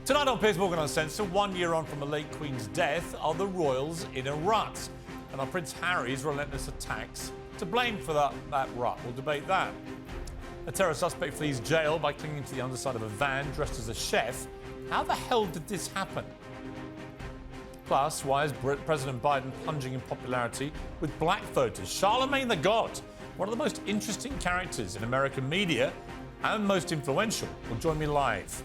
Tonight on Piers Morgan Uncensored, 1 year on from the late Queen's death, are the royals in a rut? And are Prince Harry's relentless attacks to blame for that rut? We'll debate that. A terror suspect flees jail by clinging to the underside of a van dressed as a chef. How the hell did this happen? Plus, why is President Biden plunging in popularity with black voters? Charlemagne the God, one of the most interesting characters in American media and most influential, will join me live.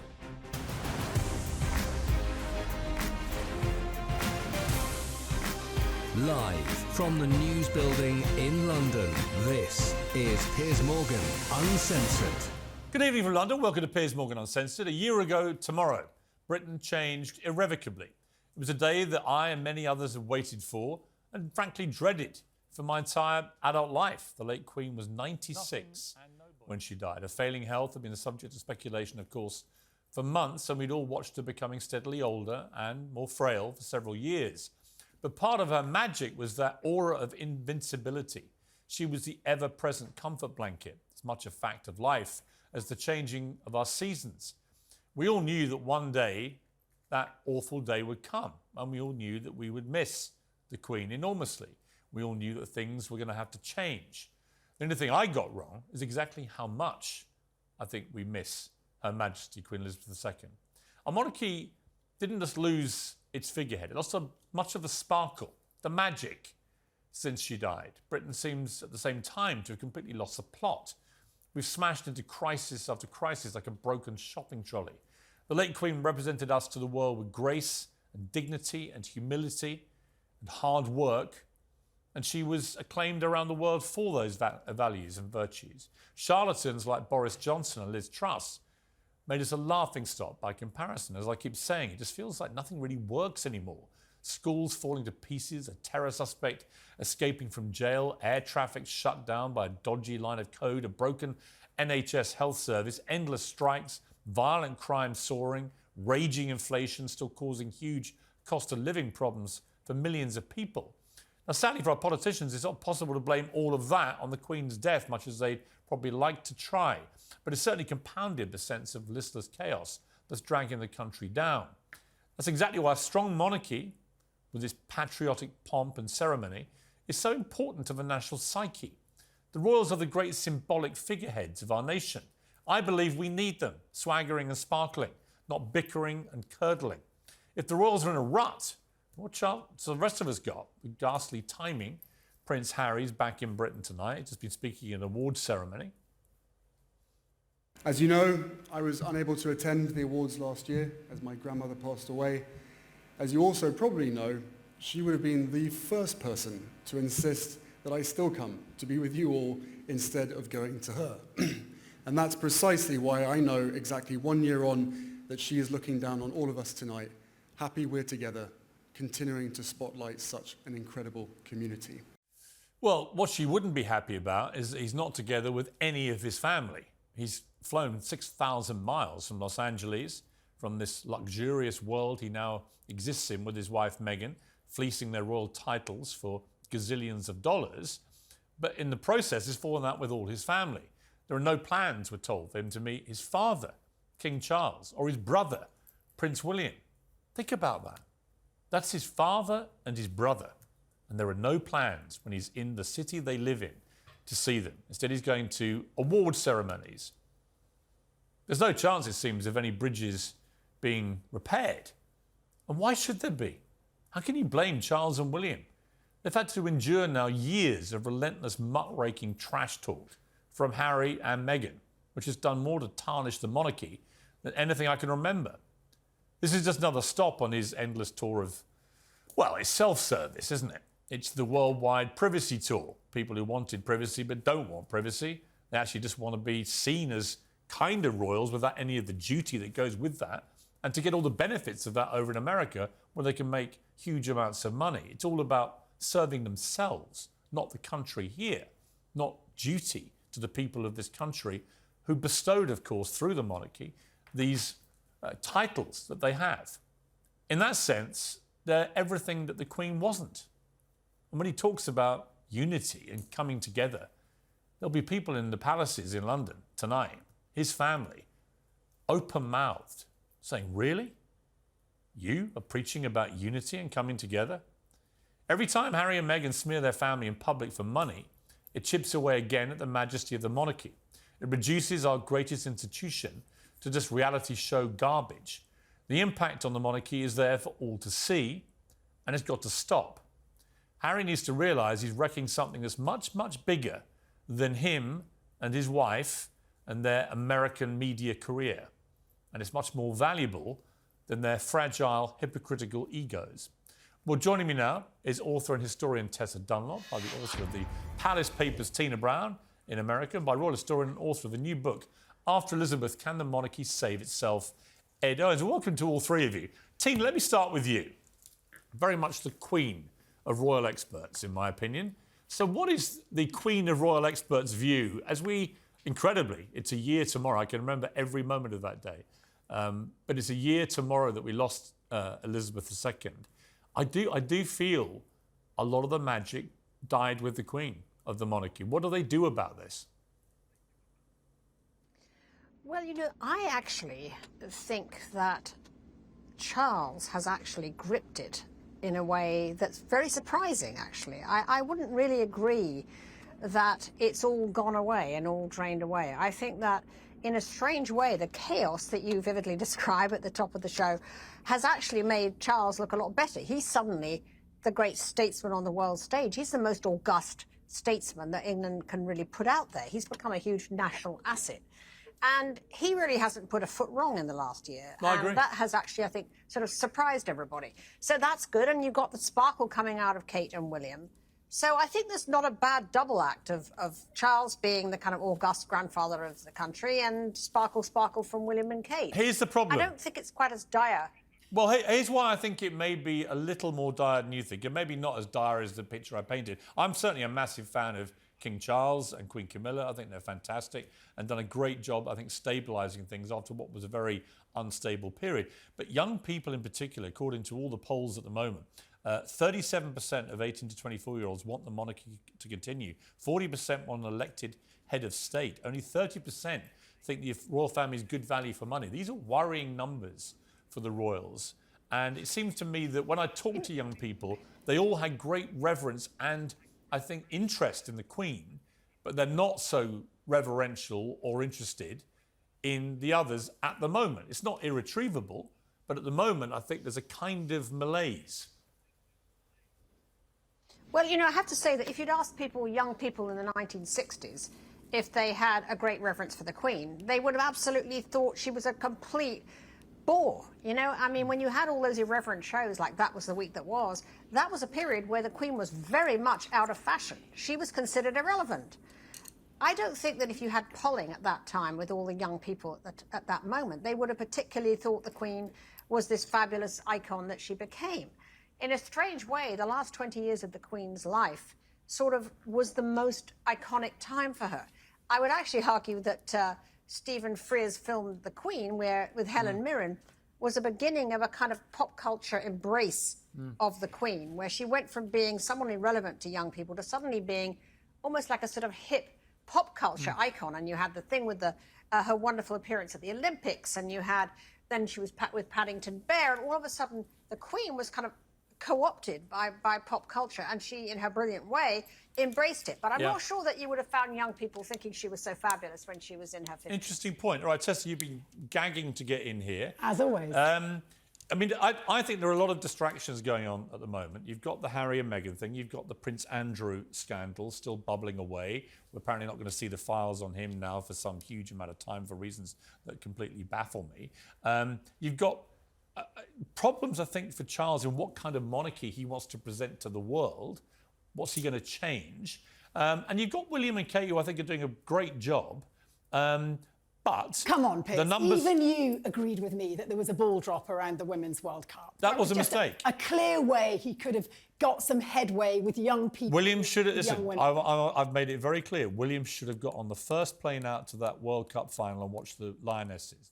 Live from the News Building in London, this is Piers Morgan Uncensored. Good evening from London. Welcome to Piers Morgan Uncensored. A year ago tomorrow, Britain changed irrevocably. It was a day that I and many others have waited for and frankly dreaded for my entire adult life. The late Queen was 96 when she died. Her failing health had been the subject of speculation, of course, for months, and we'd all watched her becoming steadily older and more frail for several years. But part of her magic was that aura of invincibility. She was the ever-present comfort blanket, as much a fact of life as the changing of our seasons. We all knew that one day that awful day would come, and we all knew that we would miss the Queen enormously. We all knew that things were going to have to change. The only thing I got wrong is exactly how much I think we miss Her Majesty Queen Elizabeth II. Our monarchy didn't just lose its figurehead, it lost much of the sparkle, the magic, since she died. Britain seems at the same time to have completely lost the plot. We've smashed into crisis after crisis like a broken shopping trolley. The late Queen represented us to the world with grace and dignity and humility and hard work, and she was acclaimed around the world for those values and virtues. Charlatans like Boris Johnson and Liz Truss made us a laughingstock by comparison. As I keep saying, it just feels like nothing really works anymore. Schools falling to pieces, a terror suspect escaping from jail, air traffic shut down by a dodgy line of code, a broken NHS health service, endless strikes, violent crime soaring, raging inflation still causing huge cost of living problems for millions of people. Now, sadly for our politicians, it's not possible to blame all of that on the Queen's death, much as they'd probably like to try. But it certainly compounded the sense of listless chaos that's dragging the country down. That's exactly why a strong monarchy, with its patriotic pomp and ceremony, is so important to the national psyche. The royals are the great symbolic figureheads of our nation. I believe we need them, swaggering and sparkling, not bickering and curdling. If the royals are in a rut, what chance the rest of us got? With ghastly timing, Prince Harry's back in Britain tonight. He's just been speaking at an awards ceremony. As you know, I was unable to attend the awards last year as my grandmother passed away. As you also probably know, she would have been the first person to insist that I still come to be with you all instead of going to her. And that's precisely why I know exactly 1 year on that she is looking down on all of us tonight, happy we're together, continuing to spotlight such an incredible community. Well, what she wouldn't be happy about is that he's not together with any of his family. He's flown 6,000 miles from Los Angeles, from this luxurious world he now exists in with his wife Meghan, fleecing their royal titles for gazillions of dollars. But in the process, he's fallen out with all his family. There are no plans, we're told, for him to meet his father, King Charles, or his brother, Prince William. Think about that. That's his father and his brother. And there are no plans when he's in the city they live in to see them. Instead, he's going to award ceremonies. There's no chance, it seems, of any bridges being repaired. And why should there be? How can you blame Charles and William? They've had to endure now years of relentless muckraking trash talk from Harry and Meghan, which has done more to tarnish the monarchy than anything I can remember. This is just another stop on his endless tour of, well, it's self-service, isn't it? It's the worldwide privacy tour. People who wanted privacy but don't want privacy. They actually just want to be seen as kind of royals without any of the duty that goes with that, and to get all the benefits of that over in America where they can make huge amounts of money. It's all about serving themselves, not the country here, not duty to the people of this country who bestowed, of course, through the monarchy, these titles that they have. In that sense, they're everything that the Queen wasn't. And when he talks about unity and coming together, there'll be people in the palaces in London tonight, his family, open-mouthed, saying, really? You are preaching about unity and coming together. Every time Harry and Meghan smear their family in public for money, it chips away again at the majesty of the monarchy. It reduces our greatest institution to just reality show garbage. The impact on the monarchy is there for all to see, and it's got to stop. Harry needs to realise he's wrecking something that's much, much bigger than him and his wife and their American media career. And it's much more valuable than their fragile, hypocritical egos. Well, joining me now is author and historian Tessa Dunlop, by the author of the Palace Papers, Tina Brown in America, and by royal historian and author of the new book, After Elizabeth, Can the Monarchy Save Itself? Ed Owens. Welcome to all three of you. Tina, let me start with you. Very much the queen of royal experts, in my opinion. So what is the queen of royal experts' view as we, incredibly, it's a year tomorrow. I can remember every moment of that day. But it's a year tomorrow that we lost Elizabeth II. I do feel a lot of the magic died with the Queen of the monarchy. What do they do about this? Well, you know, I actually think that Charles has actually gripped it in a way that's very surprising, actually. I wouldn't really agree that it's all gone away and all drained away. I think that in a strange way, the chaos that you vividly describe at the top of the show has actually made Charles look a lot better. He's suddenly the great statesman on the world stage. He's the most august statesman that England can really put out there. He's become a huge national asset. And he really hasn't put a foot wrong in the last year. I agree. And that has actually, I think, sort of surprised everybody. So that's good. And you've got the sparkle coming out of Kate and William. So I think there's not a bad double act of Charles being the kind of august grandfather of the country and sparkle from William and Kate. Here's the problem. I don't think it's quite as dire. Well, here's why I think it may be a little more dire than you think. It may be not as dire as the picture I painted. I'm certainly a massive fan of King Charles and Queen Camilla. I think they're fantastic and done a great job, I think, stabilising things after what was a very unstable period. But young people in particular, according to all the polls at the moment, 37% of 18 to 24-year-olds want the monarchy to continue. 40% want an elected head of state. Only 30% think the royal family is good value for money. These are worrying numbers for the royals. And it seems to me that when I talk to young people, they all had great reverence and, I think, interest in the Queen, but they're not so reverential or interested in the others at the moment. It's not irretrievable, but at the moment, I think there's a kind of malaise. Well, you know, I have to say that if you'd asked people, young people in the 1960s, if they had a great reverence for the Queen, they would have absolutely thought she was a complete bore. You know, I mean, when you had all those irreverent shows like That Was the Week That Was, that was a period where the Queen was very much out of fashion. She was considered irrelevant. I don't think that if you had polling at that time with all the young people at that moment, they would have particularly thought the Queen was this fabulous icon that she became. In a strange way, the last 20 years of the Queen's life sort of was the most iconic time for her. I would actually argue that Stephen Frears' film The Queen, with Helen Mirren, was a beginning of a kind of pop culture embrace of the Queen, where she went from being someone irrelevant to young people to suddenly being almost like a sort of hip pop culture icon. And you had the thing with her wonderful appearance at the Olympics, and you had, then she was with Paddington Bear, and all of a sudden the Queen was kind of co-opted by pop culture, and she, in her brilliant way, embraced it. But I'm not sure that you would have found young people thinking she was so fabulous when she was in her 50s. Interesting point. All right, Tessa, you've been gagging to get in here. As always. I mean, I think there are a lot of distractions going on at the moment. You've got the Harry and Meghan thing. You've got the Prince Andrew scandal still bubbling away. We're apparently not going to see the files on him now for some huge amount of time for reasons that completely baffle me. You've got problems, I think, for Charles in what kind of monarchy he wants to present to the world. What's he going to change? And you've got William and Kate, who I think are doing a great job. But come on, Piers. The numbers... Even you agreed with me that there was a ball drop around the Women's World Cup. That was a mistake. A clear way he could have got some headway with young people. William should have... Listen, I've made it very clear. William should have got on the first plane out to that World Cup final and watched the Lionesses.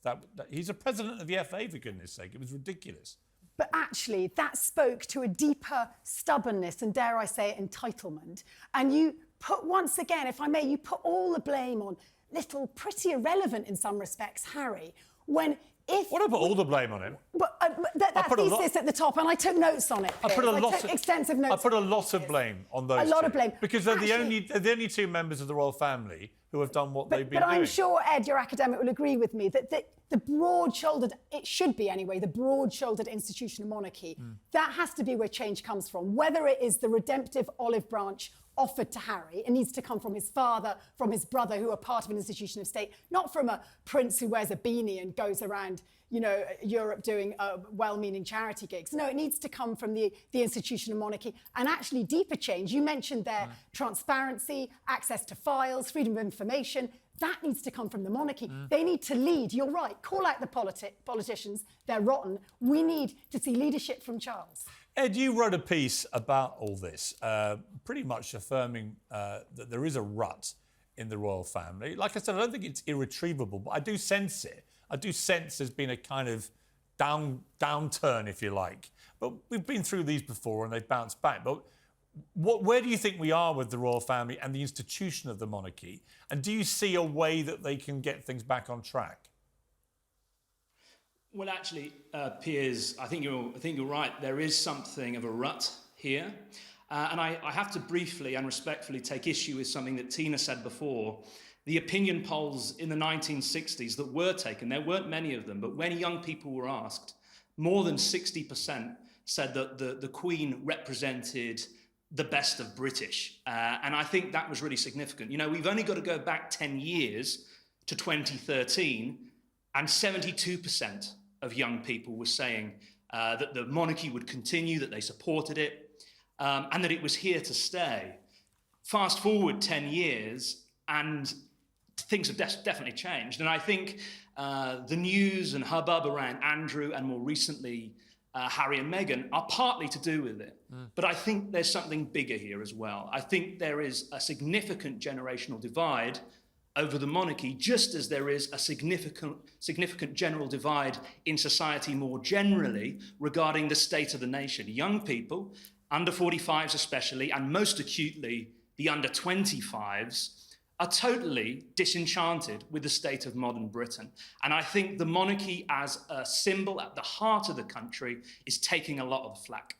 He's a president of the FA, for goodness sake. It was ridiculous. But actually, that spoke to a deeper stubbornness and, dare I say, entitlement. And you put, once again, if I may, you put all the blame on little, pretty irrelevant in some respects, Harry, when if... What about all the blame on him? But That thesis at the top, and I took notes on it. I took extensive notes. I put a lot of blame on those. A lot of blame. Because they're the only two members of the royal family who have done what they've been doing. But I'm sure, Ed, your academic will agree with me that the broad-shouldered, it should be anyway, the broad-shouldered institutional monarchy, that has to be where change comes from. Whether it is the redemptive olive branch offered to Harry, it needs to come from his father, from his brother, who are part of an institution of state, not from a prince who wears a beanie and goes around, you know, Europe doing well-meaning charity gigs. No, it needs to come from the institution of monarchy. And actually deeper change, you mentioned there, transparency, access to files, freedom of information, that needs to come from the monarchy. They need to lead. You're right. Call out the politicians. They're rotten. We need to see leadership from Charles. Ed, you wrote a piece about all this, pretty much affirming that there is a rut in the royal family. Like I said, I don't think it's irretrievable, but I do sense it. I do sense there's been a kind of downturn, if you like. But we've been through these before and they've bounced back. But where do you think we are with the royal family and the institution of the monarchy? And do you see a way that they can get things back on track? Well, actually, Piers, I think you're right. There is something of a rut here. And I have to briefly and respectfully take issue with something that Tina said before. The opinion polls in the 1960s that were taken, there weren't many of them, but when young people were asked, more than 60% said that the Queen represented the best of British. And I think that was really significant. You know, we've only got to go back 10 years to 2013, and 72% of young people were saying that the monarchy would continue, that they supported it, and that it was here to stay. Fast forward 10 years, and things have definitely changed. And I think the news and hubbub around Andrew and more recently Harry and Meghan are partly to do with it. But I think there's something bigger here as well. I think there is a significant generational divide over the monarchy, just as there is a significant general divide in society more generally regarding the state of the nation. Young people, under 45s especially, and most acutely the under 25s, are totally disenchanted with the state of modern Britain. And I think the monarchy as a symbol at the heart of the country is taking a lot of the flack.